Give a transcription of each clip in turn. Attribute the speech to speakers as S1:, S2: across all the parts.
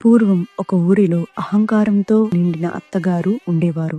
S1: పూర్వం ఒక ఊరిలో అహంకారంతో నిండిన అత్తగారు ఉండేవారు.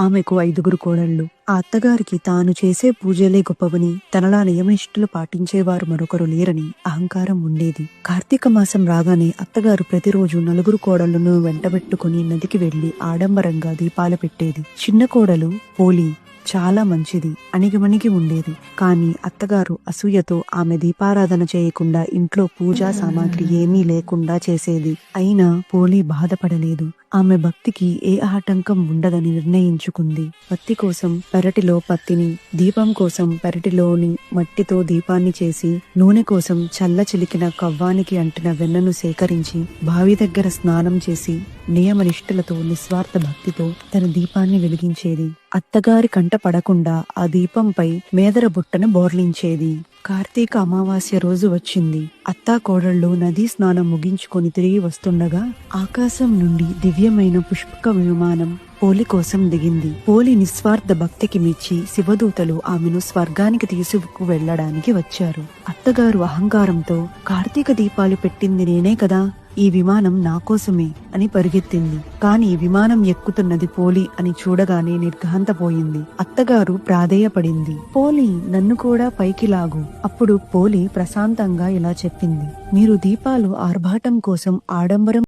S1: ఆమెకు 5గురు కోడళ్ళు. ఆ అత్తగారికి తాను చేసే పూజలే గొప్పవని, తనలా నియమనిష్టలు పాటించేవారు మరొకరు లేరని అహంకారం ఉండేది. కార్తీక మాసం రాగానే అత్తగారు ప్రతిరోజు 4 కోడళ్లను వెంటబెట్టుకుని నదికి వెళ్లి ఆడంబరంగా దీపాలు పెట్టేది. చిన్న కోడలు పోలి చాలా మంచిది, అణిగిమణిగి ఉండేది. కానీ అత్తగారు అసూయతో ఆమె దీపారాధన చేయకుండా ఇంట్లో పూజా సామాగ్రి ఏమీ లేకుండా చేసేది. అయినా పోలి బాధపడలేదు. ఆమె భక్తికి ఏ ఆటంకం ఉండదని నిర్ణయించుకుంది. పత్తి కోసం పెరటిలో పత్తిని, దీపం కోసం పెరటిలోని మట్టితో దీపాన్ని చేసి, నూనె కోసం చల్ల చిలికిన కవ్వానికి అంటిన వెన్నను సేకరించి, బావి దగ్గర స్నానం చేసి, నియమనిష్టలతో నిస్వార్థ భక్తితో తన దీపాన్ని వెలిగించేది. అత్తగారి కంట పడకుండా ఆ దీపంపై మేదర బుట్టను బోర్లించేది. కార్తీక అమావాస్య రోజు వచ్చింది. అత్తా కోడళ్ళు నదీ స్నానం ముగించుకొని తిరిగి వస్తుండగా ఆకాశం నుండి దివ్యమైన పుష్పక విమానం పోలి కోసం దిగింది. పోలి నిస్వార్థ భక్తికి మెచ్చి శివదూతలు ఆమెను స్వర్గానికి తీసుకు వెళ్లడానికి వచ్చారు. అత్తగారు అహంకారంతో కార్తీక దీపాలు పెట్టింది నేనే కదా, ఈ విమానం నా కోసమే అని పరిగెత్తింది. కాని విమానం ఎక్కుతున్నది పోలి అని చూడగానే నిర్ఘాంతపోయింది. అత్తగారు ప్రాధేయపడింది, పోలి నన్ను కూడా పైకి లాగు. అప్పుడు పోలి ప్రశాంతంగా ఇలా చెప్పింది, మీరు దీపాలు ఆర్భాటం కోసం, ఆడంబరం